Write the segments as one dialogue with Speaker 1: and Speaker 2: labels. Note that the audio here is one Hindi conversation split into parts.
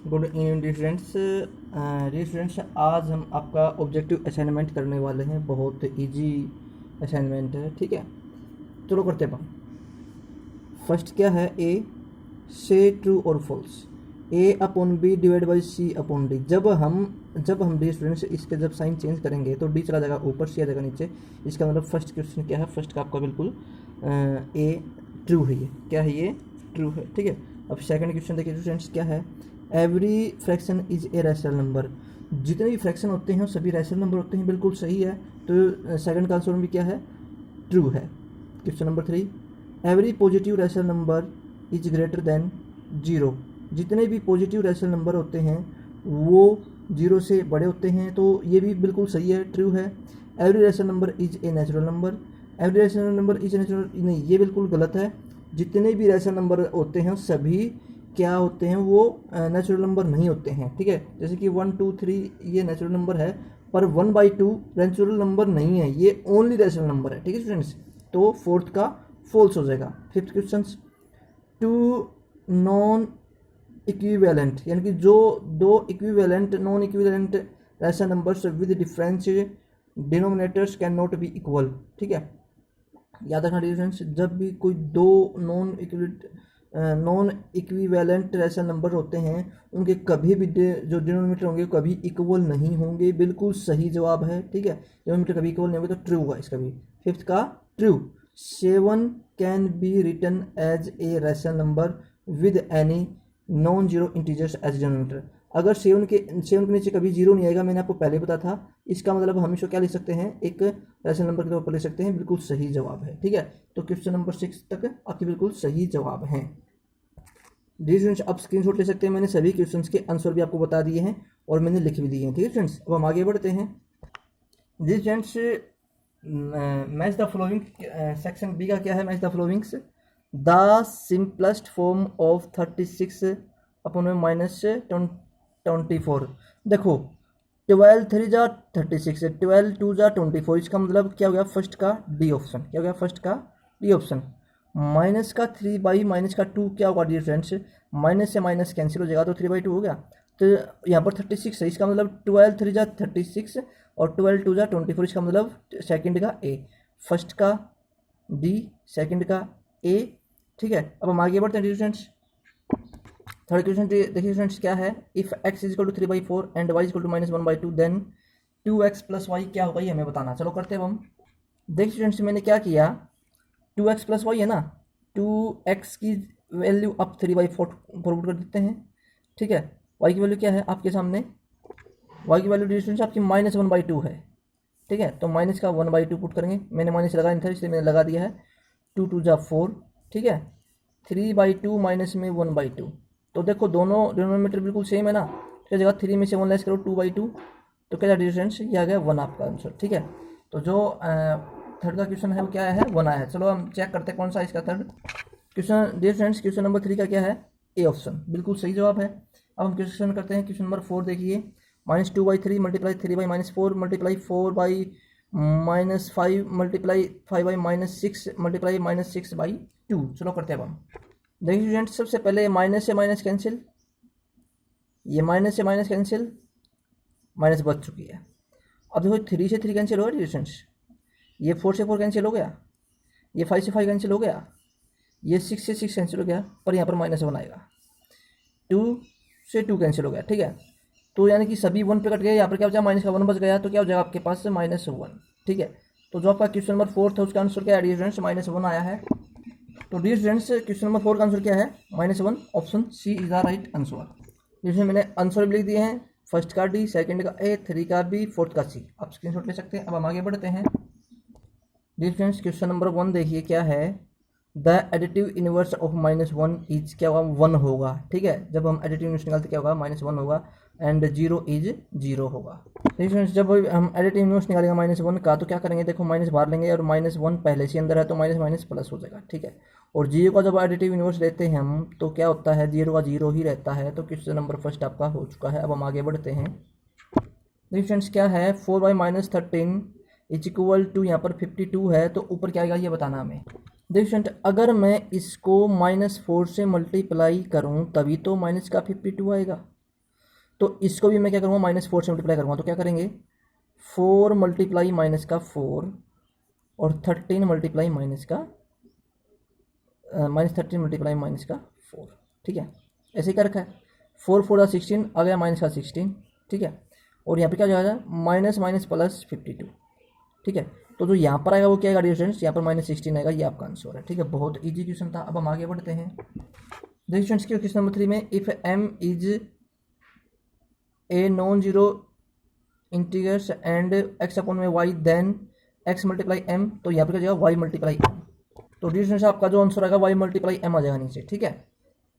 Speaker 1: Good evening students. स्टूडेंट्स, आज हम आपका ऑब्जेक्टिव असाइनमेंट करने वाले हैं। बहुत इजी असाइनमेंट है, ठीक है। चलो करते हैं। फर्स्ट क्या है, ए से ट्रू और false, A upon B divide by C upon D. जब हम डी स्टूडेंट्स इसके जब साइन चेंज करेंगे तो डी चला जाएगा ऊपर, सी आ जाएगा नीचे। इसका मतलब फर्स्ट क्वेश्चन क्या है, फर्स्ट का आपका बिल्कुल ए ट्रू है। ये क्या है, ये ट्रू है, ठीक है। अब सेकंड क्वेश्चन देखिए स्टूडेंट्स, क्या है, every fraction is a rational number. जितने भी फ्रैक्शन होते हैं सभी रैशनल नंबर होते हैं, बिल्कुल सही है। तो सेकंड का आंसर भी क्या है, ट्रू है। Question number 3, every positive rational number is greater than zero. जितने भी पॉजिटिव रैशनल नंबर होते हैं वो जीरो से बड़े होते हैं, तो ये भी बिल्कुल सही है, ट्रू है। Every rational number is a natural number, every rational number is natural, नहीं, ये बिल्कुल गलत है। जितने भी रैशनल नंबर होते हैं सभी क्या होते हैं, वो नेचुरल नंबर नहीं होते हैं, ठीक है। जैसे कि 1 2 3 ये नेचुरल नंबर है, पर 1/2 नेचुरल नंबर नहीं है, ये ओनली रैशनल नंबर है, ठीक है स्टूडेंट्स। तो फोर्थ का फॉल्स हो जाएगा। Fifth question, two non equivalent, यानी कि जो दो equivalent non equivalent rational numbers with difference denominators can not be equal, ठीक है। याद रखना स्टूडेंट्स, जब भी कोई दो नॉन इक्विवेलेंट रैशनल नंबर होते हैं उनके कभी भी जो डिनोमिनेटर होंगे कभी इक्वल नहीं होंगे, बिल्कुल सही जवाब है, ठीक है। डिनोमिनेटर कभी इक्वल नहीं होंगे तो ट्रू होगा इसका भी। फिफ्थ का true, 7 can be written as a rational number with any non zero integers as denominator. अगर 7 के नीचे कभी जीरो नहीं आएगा, मैंने आपको पहले बताया था। इसका मतलब हम इसको क्या लिख सकते हैं, एक रैशनल नंबर के तौर पर लिख सकते हैं, बिल्कुल सही जवाब है, ठीक है। तो क्वेश्चन नंबर 6 तक आपके बिल्कुल सही जवाब हैं। जी स्टूडेंट्स, आप स्क्रीनशॉट ले सकते हैं, मैंने सभी क्वेश्चंस के आंसर भी आपको बता दिए हैं और मैंने लिख भी दिए हैं, ठीक है स्टूडेंट्स। अब हम आगे बढ़ते हैं। जी students, match the following, section B का क्या है, match the followings, the simplest form of 36 upon में -24। देखो 12 3 जा 36, 12 2 जा 24, इसका मतलब क्या हो गया, फर्स्ट का डी ऑप्शन, क्या हो गया, फर्स्ट का डी ऑप्शन। माइनस का 3 माइनस का 2 क्या होगा डियर फ्रेंड्स, माइनस से माइनस कैंसिल हो जाएगा तो 3/2 हो गया। तो यहाँ पर 36 है, इसका मतलब 12 3 जा 36 और 12 2 जा 24, इसका मतलब सेकंड का ए, फर्स्ट का डी, सेकंड का ए, ठीक है। अब हम आगे बढ़ते हैं स्टूडेंट्स। थर्ड क्वेश्चन देखिए स्टूडेंट्स, क्या है, if x is equal to 3/4 and y is equal to -1/2 then 2x plus y क्या होगा, ये हमें बताना। चलो करते हैं हम। देखिए स्टूडेंट्स, मैंने क्या किया, 2x प्लस वाई है ना, 2x की वैल्यू आप 3/4 पुट कर देते हैं, ठीक है। y की वैल्यू क्या है आपके सामने, y की वैल्यू स्टूडेंट्स आपकी -1/2 है, ठीक है। तो माइनस का 1/2 पुट करेंगे, मैंने माइनस लगाया नहीं था इसलिए मैंने लगा दिया है। 2 2 जा 4, ठीक है। 3/2 माइनस में 1/2, तो देखो दोनों डिनोमिनेटर बिल्कुल सेम है ना, क्या जगह 3 में से 1 लेस करो 2/2, तो क्या डिफरेंस, ये आ गया 1 आपका आंसर, ठीक है। तो जो थर्ड का क्वेश्चन है वो क्या है, 1 आया है। चलो हम चेक करते हैं कौन सा इसका third question. Dear friends, question number 3 का क्या है, ए ऑप्शन, बिल्कुल सही जवाब है। अब हम क्वेश्चन करते हैं क्वेश्चन नंबर 4, देखिए, -2/3 मल्टीप्लाई 3/-4 मल्टीप्लाई 4/-5 मल्टीप्लाई 5/-6 मल्टीप्लाई -6/2। चलो करते हैं अब हम। देखिए स्टूडेंट्स, सबसे पहले माइनस से माइनस कैंसिल, ये माइनस से माइनस कैंसिल, माइनस बच चुकी है। अब देखो 3 से 3 कैंसिल हो गया स्टूडेंट्स, ये 4 से 4 कैंसिल हो गया, ये 5 से 5 कैंसिल हो गया, ये 6 से 6 कैंसिल हो गया, पर यहाँ पर -1 आएगा। 2 से 2 कैंसिल हो गया, ठीक है। तो यानी कि सभी 1 पे कट गए, यहाँ पर क्या बचा, माइनस का 1 बच गया, तो क्या हो जाएगा आपके पास -1, ठीक है। तो जो आपका क्वेश्चन नंबर 4 था उसका आंसर क्या है डियर फ्रेंड्स, -1 आया है। तो डियर फ्रेंड्स, क्वेश्चन नंबर 4 का आंसर क्या है, -1, option C is the right answer. जिसमें मैंने आंसर भी लिख दिए हैं, फर्स्ट का डी, सेकंड का ए, 3 का बी, फोर्थ का सी, आप स्क्रीनशॉट ले सकते हैं। अब हम आगे बढ़ते हैं। डियर फ्रेंड्स, क्वेश्चन नंबर 1 देखिए, क्या है, the additive inverse of -1 is, क्या होगा, 1 होगा, ठीक है। जब हम एडिटिव इनवर्स निकालते क्या होगा, -1 होगा एंड 0 इज 0 होगा। डियर फ्रेंड्स, जब हम एडिटिव इनवर्स निकालेंगे -1 का तो क्या करेंगे, देखो माइनस बाहर लेंगे और -1 पहले से अंदर है तो माइनस माइनस प्लस हो जाएगा, ठीक है। और 0 का जब एडिटिव इनवर्स लेते हैं हम तो क्या होता है, 0 का 0 ही रहता है। तो क्वेश्चन नंबर फर्स्ट आपका हो चुका है। अब हम आगे बढ़ते हैं। देखिए फ्रेंड्स, क्या है, 4/-13 इज इक्वल टू, यहाँ पर 52 है, तो ऊपर क्या आएगा ये बताना हमें। देखिए फ्रेंड, अगर मैं इसको -4 से मल्टीप्लाई करूँ तभी तो माइनस का 52 आएगा, तो इसको भी मैं क्या करूँगा, -4 से मल्टीप्लाई करूँगा। तो क्या करेंगे, 4 मल्टीप्लाई माइनस का 4 और 13 मल्टीप्लाई माइनस का -13 मल्टीप्लाई माइनस का 4, ठीक है, ऐसे ही कर रखा है। 4 4 16 आ गया, माइनस का 16, ठीक है। और यहाँ पे क्या जाएगा, माइनस माइनस प्लस 52, ठीक है। तो जो यहाँ पर आएगा वो क्या आएगा डियर स्टूडेंट्स, यहाँ पर -16 आएगा, ये आपका आंसर है, ठीक है। बहुत ईजी क्वेश्चन था। अब हम आगे बढ़ते हैं। देखिए स्टूडेंट्स क्वेश्चन नंबर 3 में, if m is a non zero integers and x upon में y then x multiply m, तो यहाँ पर क्या जाएगा y मल्टीप्लाई m। तो डियर स्टूडेंट्स आपका जो आंसर आएगा y मल्टीप्लाई m आ जाएगा नीचे, ठीक है।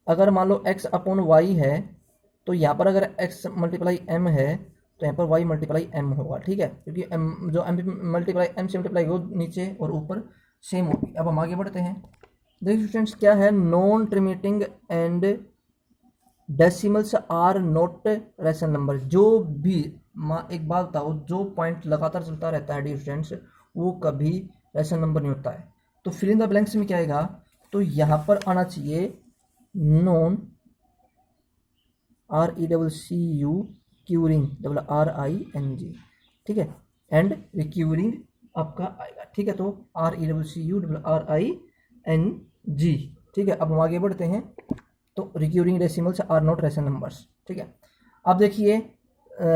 Speaker 1: अगर मान लो x अपॉन y है तो यहाँ पर अगर x मल्टीप्लाई m है तो यहाँ पर y मल्टीप्लाई m होगा, ठीक है, क्योंकि m जो m मल्टीप्लाई m से मल्टीप्लाई हो नीचे और ऊपर सेम होगी। अब हम आगे बढ़ते हैं। देखिए स्टूडेंट्स क्या है, non terminating and decimals are not rational number. जो भी एक बात बताओ, जो पॉइंट लगातार चलता रहता है डियर स्टूडेंट्स वो कभी रैशनल नंबर नहीं होता है। तो फिल इन द ब्लैंक्स में क्या आएगा, तो यहाँ पर आना चाहिए नॉन RECU क्यूरिंग RING, ठीक है, एंड रिक्यूरिंग आपका आएगा, ठीक है। तो RECU RING, ठीक है। अब हम आगे बढ़ते हैं। तो recurring decimals are not rational numbers, ठीक है। अब देखिए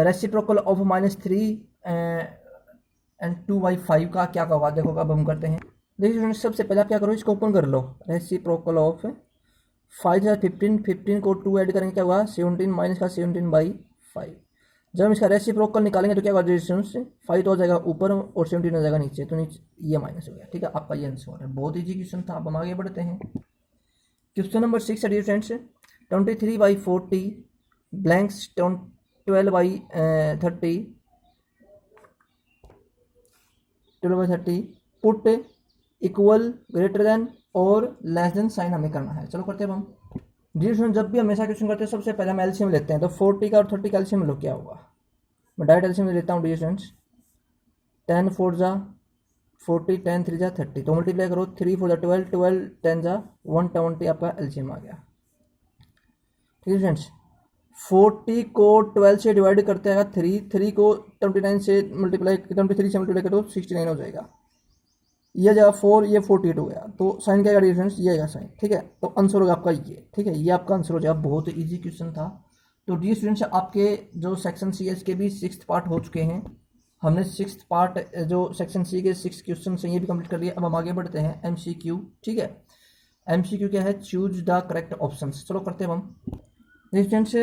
Speaker 1: रेसिप्रोकल ऑफ -3 एंड 2/5 का क्या होगा, देखो अब हम करते हैं। देखिए सबसे पहले आप क्या करो, इसको ओपन कर लो। रेसिप्रोकल ऑफ 5 15 को 2 ऐड करेंगे क्या होगा, 17 माइनस का 17/5। जब हम इसका रेसिप्रोकल निकालेंगे तो क्या होगा, 5 तो हो जाएगा ऊपर और 17 हो जाएगा नीचे, तो नीचे ये माइनस हो गया, ठीक है। आपका ये आंसर है। बहुत ईजी क्वेश्चन था। अब हम आगे बढ़ते हैं। क्वेश्चन नंबर 6 है dear friends, 23/40 blanks 12/30 put equal greater than और लेस देन साइन हमें करना है। चलो करते हैं हम। डियर स्टूडेंट जब भी हमेशा क्वेश्चन करते हैं सबसे पहले हम एलसीएम लेते हैं। तो 40 का और 30 का एलसीएम लो, क्या होगा, मैं डायरेक्ट एलसीएम लेता हूँ डियर स्टूडेंट्स। 10 4 जा 40, 10 3 जा 30, तो मल्टीप्लाई करो, 3 4 जा 12, 12 10 जा 120, आपका एलसीएम आ गया, ठीक है फ्रेंड्स। 40 को 12 से डिवाइड करते हैं 3 को 29 से मल्टीप्लाई 23 से मल्टीप्लाई करो 69 हो जाएगा, ये जगह 4, ये 48 हो गया, तो साइन क्या डिफरेंस, ये आएगा साइन, ठीक है। तो आंसर होगा आपका ये, ठीक है, ये आपका आंसर हो जाएगा। बहुत इजी क्वेश्चन था। तो डियर स्टूडेंट्स आपके जो सेक्शन सी है इसके भी 6th पार्ट हो चुके हैं। हमने 6th पार्ट जो सेक्शन सी के 6 क्वेश्चन हैं ये भी कंप्लीट कर लिया। अब हम आगे बढ़ते हैं MCQ, ठीक है। MCQ क्या है, चूज द करेक्ट ऑप्शन। चलो करते हैं हम। Students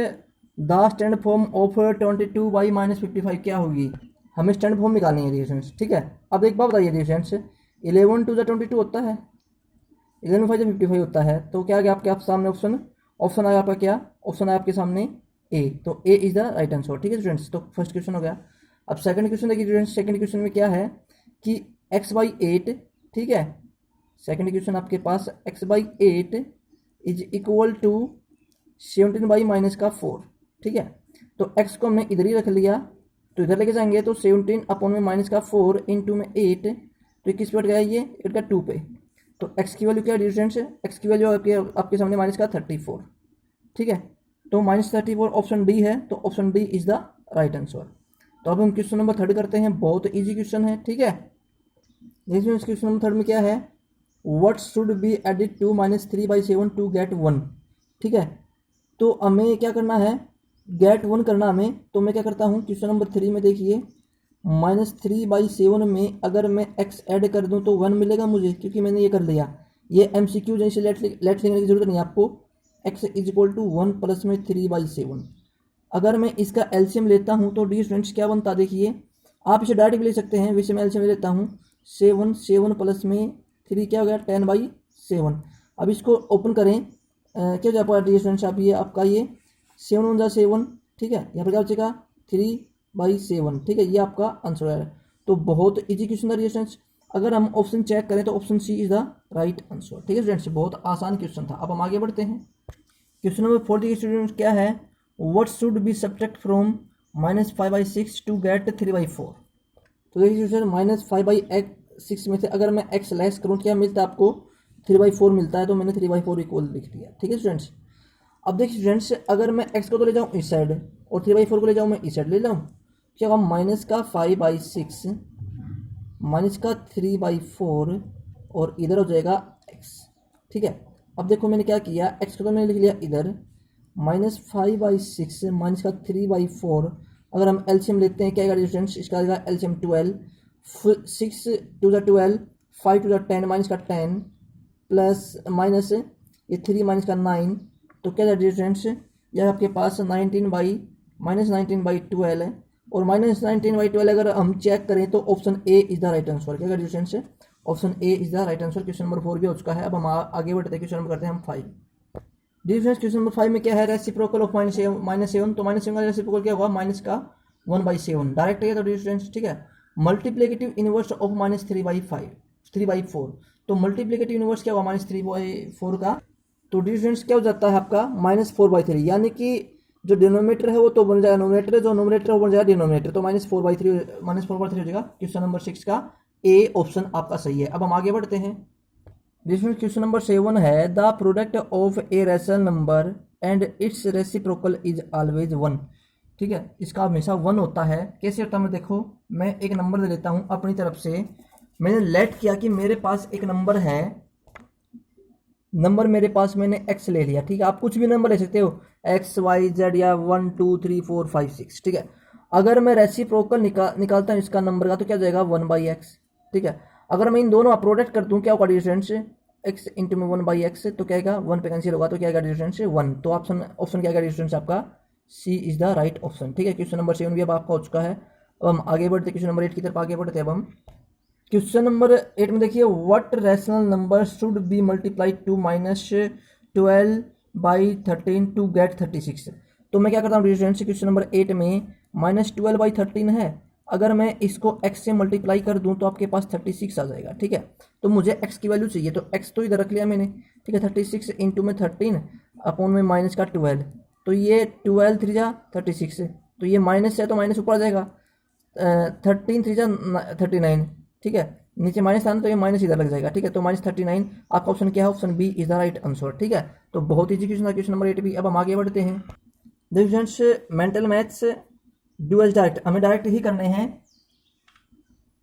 Speaker 1: the stand form of 22/-55 क्या होगी, हमें स्टैंड फॉर्म निकालनी है स्टूडेंट्स, ठीक है। अब एक बात बताइए स्टूडेंट्स, 11 2 22 होता है, 11 5 55 होता है, तो क्या आगे आपके सामने ऑप्शन आया आपका, क्या ऑप्शन आया आपके सामने ए, तो ए इज द राइट आंसर, ठीक है स्टूडेंट्स। तो फर्स्ट क्वेश्चन हो गया। अब सेकंड क्वेश्चन देखिए स्टूडेंट्स, सेकंड क्वेश्चन में क्या है कि x/8, ठीक है, सेकंड क्वेश्चन आपके पास x/8 इज इक्वल टू 17/-4, ठीक है। तो x को हमने इधर ही रख लिया, तो इधर लेके जाएंगे तो 17/-4 इंटू में 8, तो किस पे कट गया, ये कट गया 2 पे। तो x की वैल्यू क्या है स्टूडेंट्स, x की वैल्यू आपके सामने -34, ठीक है। तो -34 ऑप्शन डी है, तो option D is the right answer. तो अब हम क्वेश्चन नंबर 3 करते हैं। बहुत इजी क्वेश्चन है, ठीक है। देखिए क्वेश्चन नंबर 3 में क्या है, what should be added to -3/7 to get 1, ठीक है। तो हमें क्या करना है, गेट 1 करना हमें। तो मैं क्या करता हूँ, क्वेश्चन नंबर 3 में देखिए -3/7 में अगर मैं x ऐड कर दूं तो 1 मिलेगा मुझे, क्योंकि मैंने ये कर लिया। ये MCQ जैसे लेट लिखने की जरूरत नहीं है आपको। x is equal to 1 plus में 3/7। अगर मैं इसका एलसीएम लेता हूं तो डी स्टूडेंट्स क्या बनता, देखिए आप इसे डायरेक्ट भी ले सकते हैं, वैसे मैं एलसीएम लेता हूं। 7 प्लस में 3 क्या हो गया, 10/7। अब इसको ओपन करें, क्या हो जाएगा डी स्टूडेंट्स, आप ये आपका ये 7 1 जा 7, ठीक है। यहाँ पर क्या बचेगा 3/7, ठीक है, ये आपका आंसर है। तो बहुत इजी क्वेश्चन था स्टूडेंट्स। अगर हम ऑप्शन चेक करें तो option C is the right answer, ठीक है स्टूडेंट्स। बहुत आसान क्वेश्चन था। अब हम आगे बढ़ते हैं। क्वेश्चन नंबर 4 स्टूडेंट्स क्या है, what should be subtract from -5/6 to get 3/4। तो देखिए स्टूडेंट -5/6 में से अगर मैं x लेस करूँ क्या मिलता है आपको, 3/4 मिलता है, तो मैंने 3/4 इक्वल लिख दिया, ठीक है स्टूडेंट्स। अब देखिए स्टूडेंट्स, अगर मैं x को तो ले जाऊँ इस साइड और 3/4 को ले जाऊँ मैं इस साइड ले जाऊँ, क्या होगा माइनस का 5/6 माइनस का 3/4 और इधर हो जाएगा x। ठीक है, अब देखो मैंने क्या किया, x को तो मैंने लिख लिया इधर, -5/6 माइनस का 3/4। अगर हम एलसीएम लेते हैं क्या आएगा स्टूडेंट्स, इसका आएगा LCM 12, 6 to the 12, 5 to the 10 minus का 10 प्लस माइनस ये 3 माइनस का 9, तो क्या है स्टूडेंट्स, यह आपके पास -19/12 है। और -19/12 अगर हम चेक करें तो option A is the right answer. क्या करें students, option A is the right answer. Question number 4 भी हो चुका है। अब हम आगे बढ़ते हैं, क्वेश्चन नंबर करते हैं हम 5। डिफरेंस क्वेश्चन नंबर 5 में क्या है, रेसिप्रोकल ऑफ -7, तो -7 का रेसिप्रोकल क्या होगा, माइनस का 1/7 डायरेक्ट है। तो डिफरेंस ठीक है, मल्टीप्लिकेटिव इनवर्स ऑफ -3/4, तो मल्टीप्लिकेटिव इनवर्स क्या होगा -3/4 का, तो डिफरेंस क्या हो जाता है आपका -4/3, यानी कि जो डिनोमिनेटर है वो तो बन जाएगा नोमिनेटर, जो नोमिनेटर वो बन जाएगा डिनोमिनेटर, तो -4/3 हो जाएगा। क्वेश्चन नंबर 6 का ए ऑप्शन आपका सही है। अब हम आगे बढ़ते हैं। जिसमें क्वेश्चन नंबर 7 है, the product of A rational number and it's reciprocal is always 1। ठीक है, इसका हमेशा 1 होता है। कैसे होता है, मैं देखो, मैं एक नंबर दे लेता हूँ अपनी तरफ से। मैंने लेट किया कि मेरे पास एक नंबर है, नंबर मेरे पास मैंने x ले लिया। ठीक है, आप कुछ भी नंबर ले सकते हो, x y z या 1 2 3 4 5 6। ठीक है, अगर मैं रेसिप्रोकल निकालता हूँ इसका नंबर का, तो क्या हो जाएगा 1/x। ठीक है, अगर मैं इन दोनों का प्रोडक्ट कर दूँ, क्या होगा डिफरेंस, x इंटू में 1/x, तो क्या आएगा 1 पे कैंसिल होगा, तो क्या आएगा डिफरेंस 1। तो ऑप्शन क्या आएगा डिफरेंस आपका सी इज द राइट ऑप्शन। ठीक है, क्वेश्चन नंबर 7 भी अब आपका हो चुका है। अब हम आगे बढ़ते क्वेश्चन नंबर 8 की तरफ आगे बढ़ते हैं। अब हम क्वेश्चन नंबर 8 में देखिए, what rational number should be multiplied to -12/13 to get 36। तो मैं क्या करता हूँ स्टूडेंट्स, क्वेश्चन नंबर 8 में -12/13 है, अगर मैं इसको x से मल्टीप्लाई कर दूं तो आपके पास 36 आ जाएगा। ठीक है, तो मुझे x की वैल्यू चाहिए, तो x तो इधर रख लिया मैंने। ठीक है, 36 इंटू में 13 अपॉन में माइनस का 12, तो ये 12 3 जा 36, तो ये माइनस है तो माइनस ऊपर आ जाएगा, 13 3 जा 39। ठीक है, नीचे माइनस था ना, तो ये माइनस इधर लग जाएगा। ठीक है, तो -39 आपका ऑप्शन क्या है, option B is the right answer. ठीक है, तो बहुत ईजी क्वेश्चन था क्वेश्चन नंबर 8 भी। अब हम आगे बढ़ते हैं। देखिए students, mental maths do as direct, हमें डायरेक्ट ही करने हैं।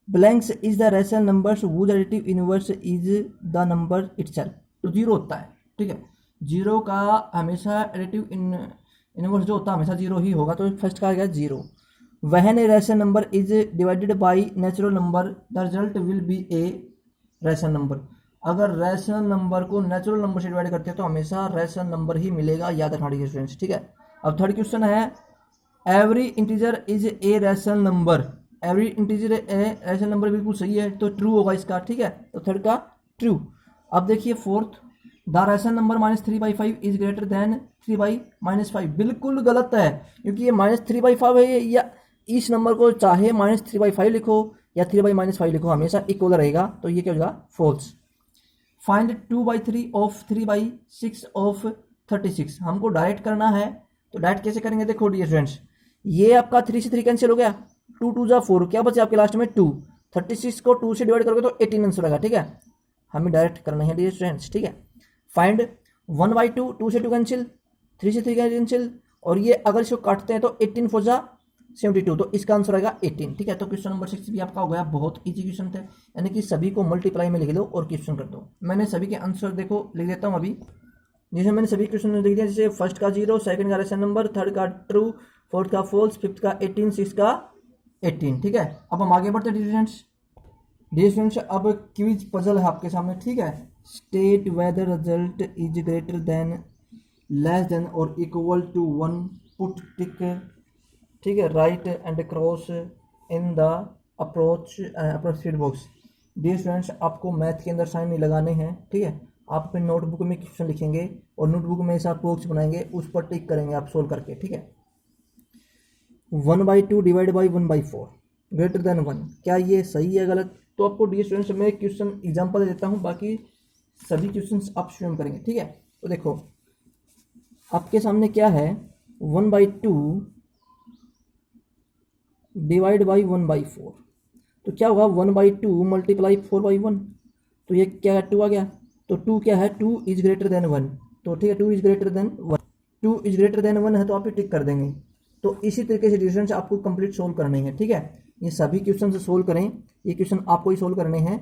Speaker 1: Blanks is the rational numbers whose additive inverse is the number itself, तो 0 होता है। ठीक है, 0 का हमेशा एडिटिव इनवर्स जो होता है हमेशा 0 ही होगा, तो फर्स्ट का आ गया 0। वहन ए rational number is divided by natural number the result will be A rational number. अगर रैशनल नंबर को नेचुरल नंबर से डिवाइड करते हैं तो हमेशा रैशनल नंबर ही मिलेगा, याद रखना है स्टूडेंट्स। ठीक है, अब थर्ड क्वेश्चन है, every integer is a rational number, every integer a rational number, बिल्कुल सही है, तो ट्रू होगा इसका। ठीक है, तो थर्ड का ट्रू। अब देखिए fourth, the rational number -3/5 is greater then 3/-5, बिल्कुल गलत है, क्योंकि ये -3/5 है, या इस नंबर को चाहे -3/5 लिखो या 3/-5 लिखो, हमेशा इक्वल रहेगा, तो ये क्या हो जाएगा फॉल्स। फाइंड 2/3 ऑफ 3/6 ऑफ 36, हमको डायरेक्ट करना है, तो डायरेक्ट कैसे करेंगे, देखो डियर फ्रेंड्स, ये आपका 3 से 3 कैंसिल हो गया, 2 2 जा 4, क्या बचे आपके लास्ट में 2, 36 को 2 से डिवाइड करोगे तो 18 आंसर आएगा। ठीक है, हमें डायरेक्ट करना है डियर फ्रेंड्स। ठीक है, फाइंड 1/2, 2 से 2 कैंसिल, 3 से 3 कैंसिल, और ये अगर इसको काटते हैं तो 18 4 जा 72, तो इसका आंसर आएगा 18। ठीक है, तो क्वेश्चन नंबर 6 भी आपका हो गया। बहुत ईजी क्वेश्चन थे, यानी कि सभी को मल्टीप्लाई में लिख लो और क्वेश्चन कर दो। मैंने सभी के आंसर देखो लिख देता हूँ अभी, जिसमें मैंने सभी क्वेश्चन लिख दिया, जैसे फर्स्ट का 0, सेकंड का रैशनल नंबर, थर्ड का ट्रू, फोर्थ का फॉल्स, फिफ्थ का 18, सिक्स का 18। ठीक है, अब हम आगे बढ़ते हैं डियर फ्रेंड्स। अब क्विज पजल है आपके सामने। ठीक है, state whether result is greater than, less than और इक्वल टू 1, पुट टिक। ठीक है, right and cross in the approach box. Dear friends, आपको मैथ के अंदर साइन नहीं लगाने हैं। ठीक है, आप अपनी नोटबुक में क्वेश्चन लिखेंगे और नोटबुक में ऐसा बॉक्स बनाएंगे, उस पर टिक करेंगे आप सोल्व करके। ठीक है, 1/2 डिवाइड बाई 1/4 ग्रेटर देन 1, क्या ये सही है गलत, तो आपको डियर स्टूडेंट्स मैं क्वेश्चन एग्जांपल दे देता हूँ, बाकी सभी क्वेश्चन आप स्वयं करेंगे। ठीक है, तो देखो आपके सामने क्या है, 1/2 डिवाइड बाई 1/4, तो क्या होगा 1/2 मल्टीप्लाई 4/1, तो ये क्या है 2 आ गया, तो 2 क्या है, 2 इज ग्रेटर देन 1, तो ठीक है 2 is greater then 1, 2 is greater then 1 है तो आप ये टिक कर देंगे। तो इसी तरीके से डिफरेंस आपको कंप्लीट सोल्व करने हैं, ठीक है। ये सभी क्वेश्चन से सोल्व करें, ये क्वेश्चन आपको ही सोल्व करने हैं,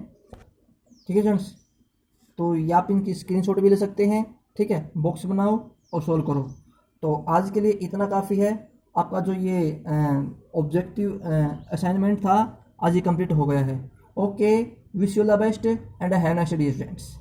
Speaker 1: ठीक है फ्रेंड्स। तो या आप इनकी स्क्रीनशॉट भी ले सकते हैं, ठीक है, बॉक्स बनाओ और सोल्व करो। तो आज के लिए इतना काफ़ी है। आपका जो ये ऑब्जेक्टिव असाइनमेंट था आज ये कंप्लीट हो गया है। Okay, wish you the best and have nice day friends.